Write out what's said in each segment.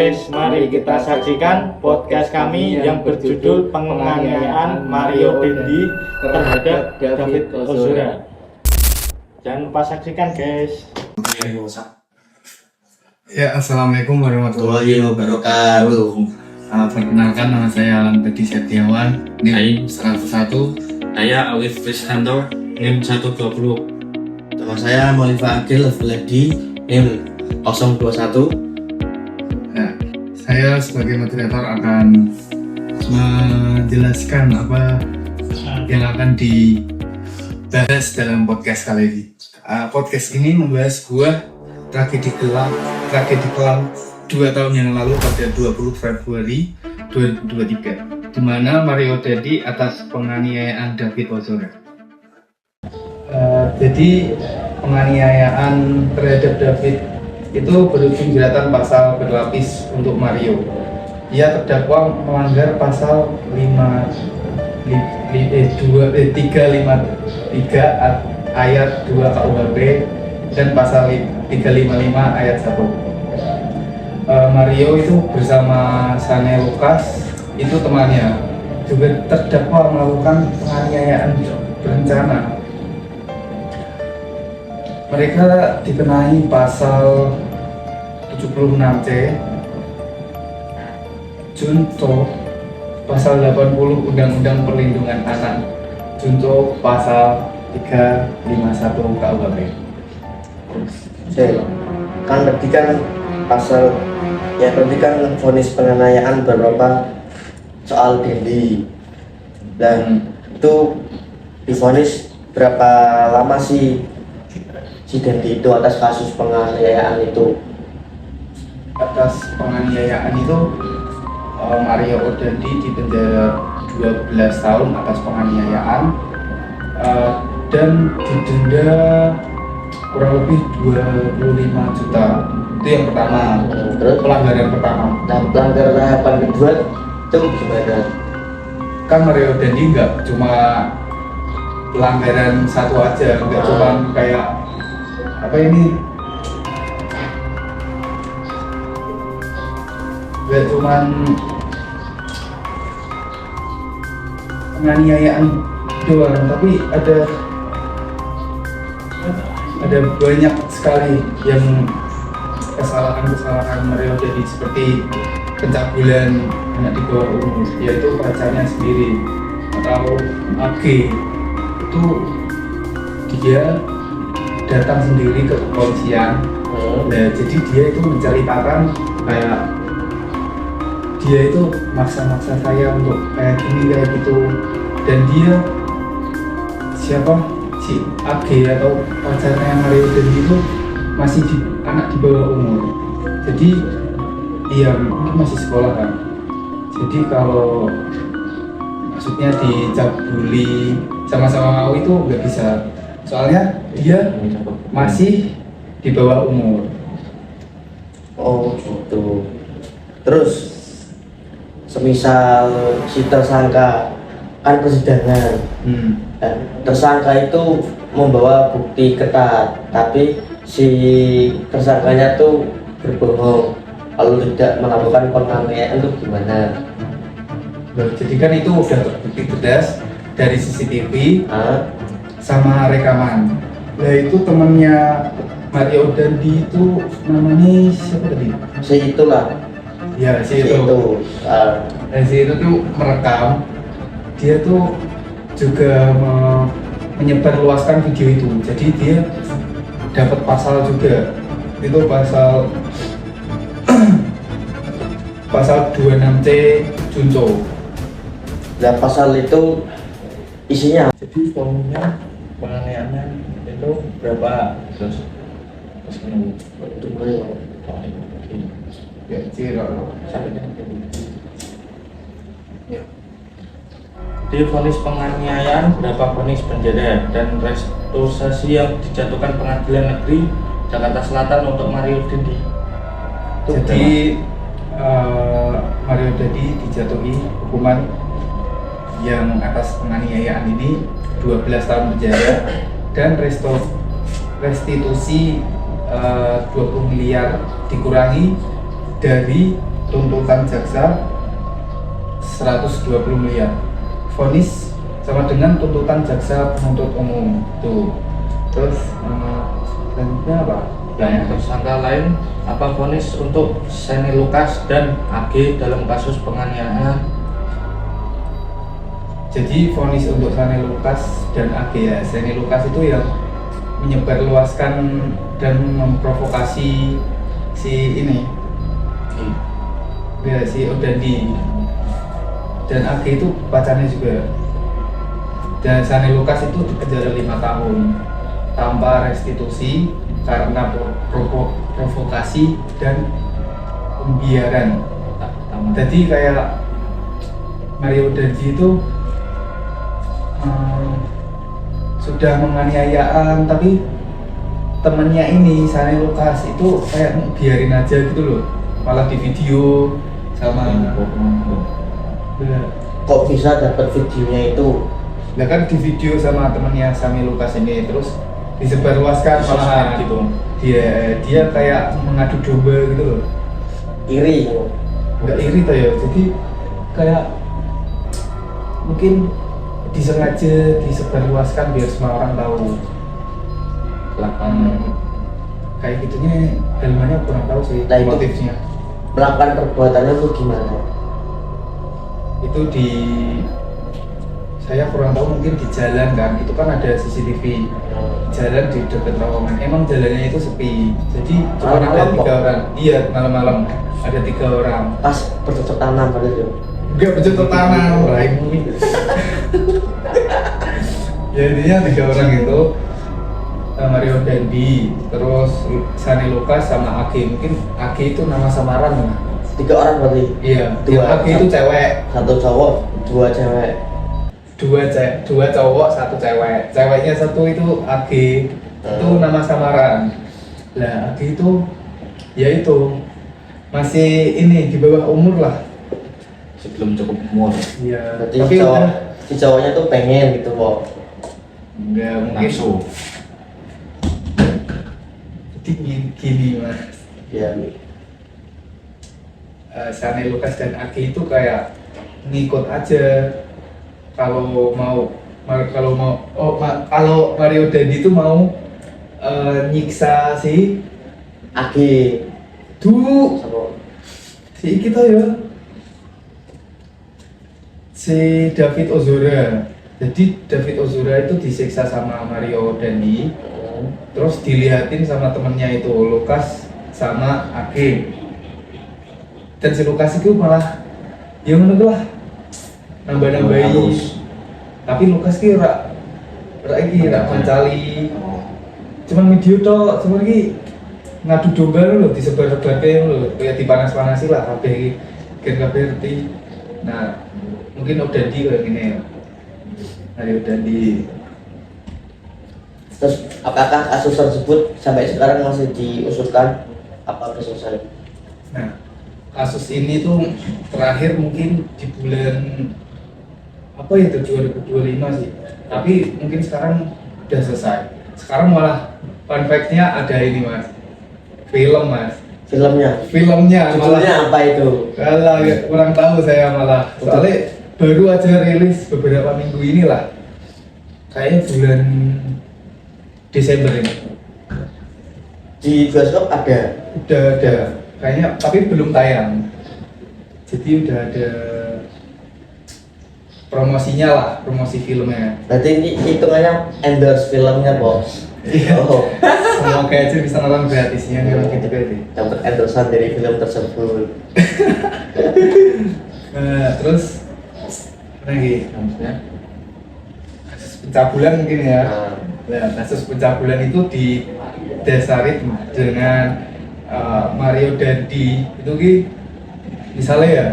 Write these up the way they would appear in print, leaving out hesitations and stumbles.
guys, mari kita saksikan podcast kami yang berjudul Penganiayaan Mario Dendi terhadap David Ozora. Jangan lupa saksikan guys. Ya, assalamualaikum warahmatullahi wabarakatuh. Perkenalkan, nama saya Alan Bedi Setiawan, NIM 101. Saya Alif Krishanto, NIM 120. Nama saya Molifa Agil Ledi, NIM 021. Nah, saya sebagai moderator akan menjelaskan apa yang akan dibahas dalam podcast kali ini. Podcast ini membahas sebuah tragedi kelam 2 tahun yang lalu pada 20 Februari 2023, di mana Mario Dendi atas penganiayaan David Ozora. Jadi penganiayaan terhadap David itu berujung jeratan pasal berlapis untuk Mario. Ia terdakwa melanggar pasal 353 ayat 2 KUHP dan pasal 355 ayat 1. Mario itu bersama Shane Lucas, itu temannya, juga terdakwa melakukan penganiayaan berencana. Mereka dikenai pasal 76C junto pasal 80 Undang-Undang Perlindungan Anak junto pasal 351 KUHP. Kan berarti kan pasal ya berarti kan vonis penganiayaan beberapa soal Dendi, dan itu divonis berapa lama sih si Dendi itu atas kasus penganiayaan itu? Atas penganiayaan itu Mario Dendi dipenjara 12 tahun atas penganiayaan dan didenda kurang lebih 25 juta. Itu yang pertama. Terus Pelanggaran pertama. nah, pelanggaran tahapan kedua itu gimana? Kan Mario Dendi nggak cuma pelanggaran satu aja, nggak cuma kayak apa ini, nggak cuma penganiayaan doang, tapi ada banyak sekali yang kesalahan Mario Dendi, seperti pencabulan anak di bawah umur, yaitu pacarnya sendiri, atau AG. Itu dia datang sendiri ke kepolisian. Nah, jadi dia itu menceritakan kayak dia itu maksa-maksa saya untuk kayak gini kayak gitu, dan dia si AG atau pacarnya Mario Dendi itu masih anak di bawah umur. Jadi iya, ini masih sekolah kan. Jadi kalau maksudnya dicabuli sama-sama mau itu nggak bisa, soalnya dia masih di bawah umur. Oh gitu. Terus semisal si tersangka kan persidangan, tersangka itu membawa bukti ketat, tapi si tersangkanya tuh berbohong kalau tidak melakukan penganiayaan itu gimana? Jadi kan itu udah terbukti jelas dari CCTV sama rekaman. Nah, itu temennya Mario Dendi itu namanya siapa tadi? Si itulah. Ya, si itu. Dan si itu tuh merekam. Dia tuh juga menyebarluaskan video itu. Jadi dia dapat pasal juga. Itu pasal 26C junto. Dan pasal itu isinya. Jadi volumenya penganiayaannya itu berapa? Terus Ya, Ciro. di vonis penganiayaan berapa vonis penjara dan restitusi yang dijatuhkan Pengadilan Negeri Jakarta Selatan untuk Mario Dendi. Jadi Mario Dendi dijatuhi hukuman yang atas penganiayaan ini 12 tahun penjara dan restitusi 20 miliar dikurangi dari tuntutan jaksa 120 miliar. Vonis sama dengan tuntutan jaksa penuntut umum tuh. Terus selanjutnya apa? Banyak tersangka lain apa vonis untuk Seni Lukas dan AG dalam kasus penganiayaan. Jadi vonis untuk Seni Lukas dan AG ya. Seni Lukas itu yang menyebarluaskan dan memprovokasi si ini, ya si Odandi. Dan AG itu pacarnya juga. Dan Seni Lukas itu dipenjara 5 tahun tanpa restitusi karena provokasi dan pembiaran. Jadi kayak Mario Dandi itu sudah menganiayaan, tapi temennya ini Seni Lukas itu kayak biarin aja gitu loh, malah di video sama Kok bisa dapat videonya itu? Nah kan di video sama temennya Seni Lukas ini, terus disebarluaskan malah gitu. Dia kayak mengadu domba gitu loh. Iri. Nggak iri tuh ya, jadi kayak mungkin disengaja disebarluaskan biar semua orang tahu. Kayak gitunya dalamannya kurang tahu sih. Nah, itu motifnya. Melakukan perbuatannya itu gimana? Itu saya kurang tahu, mungkin di jalan kan, itu kan ada CCTV jalan di dekat terowongan. Emang jalannya itu sepi, jadi cuma ada Malam-malam 3 kok? orang. Iya, malam-malam ada 3 orang. Pas bercocok tanam pada itu. Enggak bercocok tanam, Raimu. Ya intinya 3 orang itu, Mario Dandi, terus Seni Lukas sama AG. Mungkin AG itu nama samaran ya. 3 orang berarti. Iya, Dua. yang AG itu cewek. 1 cowok, 2 cewek. 2 cowok, 1 cewek. Ceweknya 1 itu AG, itu nama samaran. Lah AG itu, ya itu masih ini di bawah umur lah. Sebelum cukup umur. Iya. Berarti Tapi udah si cowoknya tuh pengen gitu kok. enggak mungkin. Nafsu. Jadi gini mas. Ya. Seni Lukas dan AG itu kayak ngikut aja. Kalau Mario Dandi itu mau nyiksa si Agi. tuh Sama si kita ya, si David Ozora. Jadi David Ozora itu disiksa sama Mario Dandi, terus dilihatin sama temennya itu Lukas sama AG. Dan si Lukas itu malah ya menurut lah nambah-nambahi. Tapi Lukas ki ora mencali. Cuman video tok, cuma iki ngadu domba lho, disebar-sebarke lho, kayak dipanas-panasi lah kabeh iki. Gen kabeh ngerti. Nah, mungkin udah di kayak gini ya. Udah di. Terus apakah kasus tersebut sampai sekarang masih diusulkan? Apa udah selesai? Nah, kasus ini tuh terakhir mungkin di bulan apa itu 2025 sih. Tapi mungkin sekarang udah selesai. Sekarang malah fun fact-nya ada ini mas, film mas. Filmnya? Filmnya Judulnya malah apa itu? kalah, kurang tahu saya malah. Soalnya baru aja rilis beberapa minggu inilah. Kayaknya bulan Desember ini. Di bioskop ada? Udah ada, kayaknya tapi belum tayang. Jadi udah ada promosinya lah, promosi filmnya. Berarti ini hitungannya endorse filmnya bos? Iya. Oh, Semoga aja bisa nonton gratisnya kalau gitu berarti. dapat endorsean dari film tersebut. Terus apa lagi? Maksudnya Kasus pencabulan mungkin ya. Nah, Nah, kasus pencabulan itu didasari dengan Mario Dandi. Itu ki misalnya ya,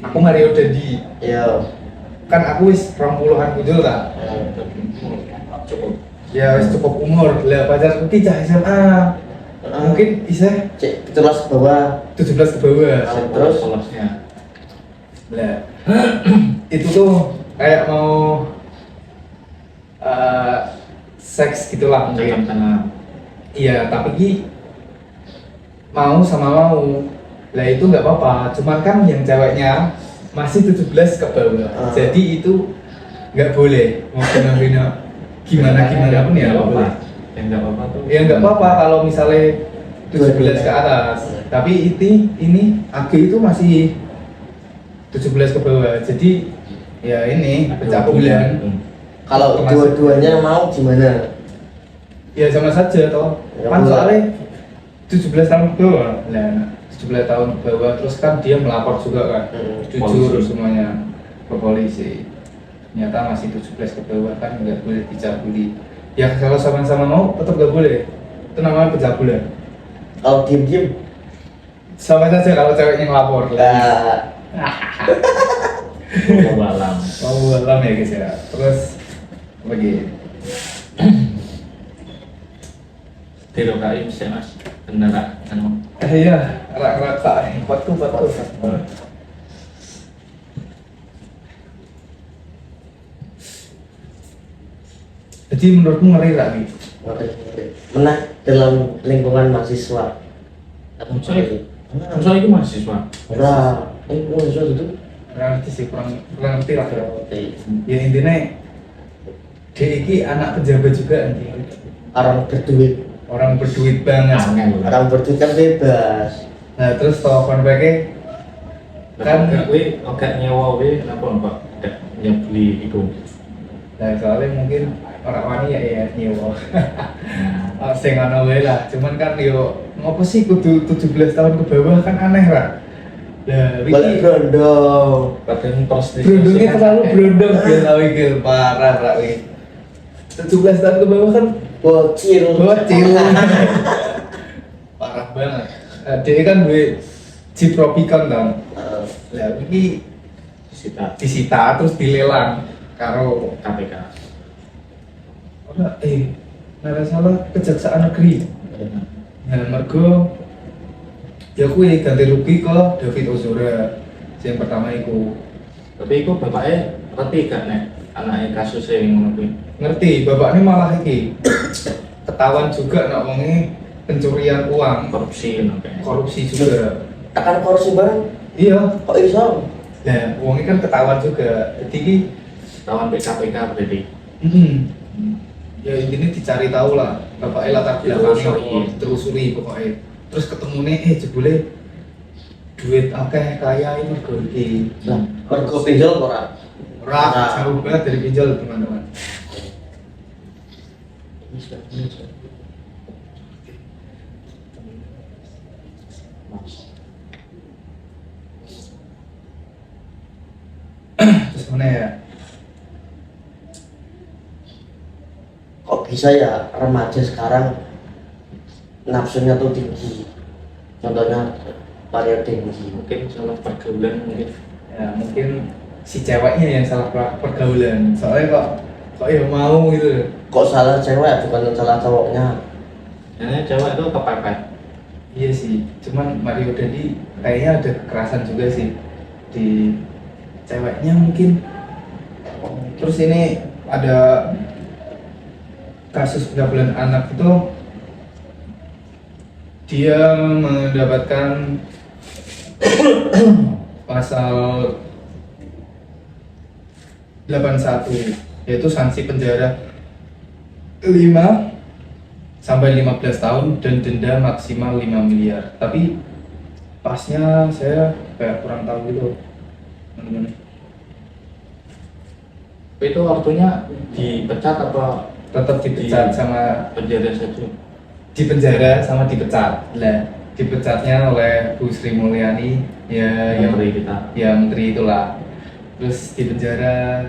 aku Mario Dandi, iya. kan aku wis 20-an kudul tak? cukup. Ya wis cukup umur. Lah pacarku ki cah SMA. Mungkin bisa Cek 17 ke bawah. 17 ke bawah. Terus? Polosnya. Lah itu tuh kayak mau seks gitulah mungkin. Jangan karena Iya, tapi ki mau sama mau. Lah itu nggak apa-apa, cuman kan yang ceweknya masih 17 ke bawah. Jadi itu nggak boleh mau bina gimana pun ya nggak boleh. Yang nggak apa-apa tuh. Ya nggak apa-apa kalau misalnya 17 ke atas. Tapi ini AG itu masih 17 ke bawah. Jadi ya ini pencabulan. Kalau dua-duanya mau gimana? Ya sama saja toh. Ya, Kan boleh. soalnya 17 tahun ke bawah. Nah, 17 tahun ke bawah terus kan dia melapor juga kan. Jujur Polisi. semuanya ke polisi. Ternyata masih 17 ke bawah kan nggak boleh dicabuli. Ya kalau sama-sama mau tetap nggak boleh. Itu namanya pencabulan. Kalau diem-diem, Sama saja kalau ceweknya ngelapor. lah Malam. Mau alam ya guys ya. Terus apa lagi? Dirokai sih mas. Bener anu. Iya, rak-rak tak. Buatku. Jadi menurutmu ngeri gak nih? menang dalam lingkungan mahasiswa. Masa itu mahasiswa. Ora, mahasiswa itu Ngerti sih, kurang ngerti lah. ngerti. Ya intinya dia ini anak pejabat juga nanti. Orang berduit, Orang berduit banget. Angel. orang berduit kan bebas. Nah terus telepon pakai Kan gue agak nyewa gue kenapa mbak tidak nyebeli itu. nah soalnya mungkin orang wani ya nyewa. Sing ana wae lah, cuman kan yo ngopo sih kudu 17 tahun ke bawah kan aneh lah. Lah Balik iki brondong. Padahal prostitusi. berondongnya kan terlalu kayak- berondong dia tahu iki parah rak wi. 17 tahun ke bawah kan Bocil. bocil. Parah banget. Dia kan duwe Jeep Rubicon kan. Lah iki disita terus dilelang karo KPK. ora nara salah Kejaksaan Negeri. Nah, mergo ya kuwi ganti rugi ke David Ozora. Yang pertama iku Tapi itu bapaknya ngerti gak nek anaknya kasus yang ngono kuwi. ngerti bapaknya malah iki ketahuan juga nak wonge pencurian uang, Korupsi ngono kayak. korupsi juga. Tekan korupsi bareng, Iya, kok iso? nah uangnya kan ketahuan juga. Jadi iki Tawan KPK berarti. ya intinya dicari tahu lah bapaknya latar belakangnya Ditelusuri. apa, ditelusuri pokoknya. Terus ketemu jebule duit akeh kaya ini mergo iki. Lah, mergo pinjol kok ora? Ora jauh banget dari pinjol teman-teman. Terus mana ya? Kok bisa ya remaja sekarang nafsunya tuh tinggi? Contohnya Mario Dendi. Mungkin salah pergaulan mungkin. Ya mungkin si ceweknya yang salah pergaulan. Soalnya kok ya mau gitu. Kok salah cewek bukan salah cowoknya? Ini cewek itu kepepet. Iya sih, cuman Mario Dandi kayaknya ada kekerasan juga sih di ceweknya mungkin. Terus ini ada kasus pencabulan anak itu dia mendapatkan pasal 81 yaitu sanksi penjara 5 sampai 15 tahun dan denda maksimal 5 miliar. Tapi pasnya saya kayak kurang tahu gitu teman-teman. Itu waktunya dipecat apa Tetap dipecat sama penjara saja? dipenjara sama dipecat. Lah, dipecatnya oleh Bu Sri Mulyani ya yang Menteri kita. ya menteri itulah. Terus dipenjara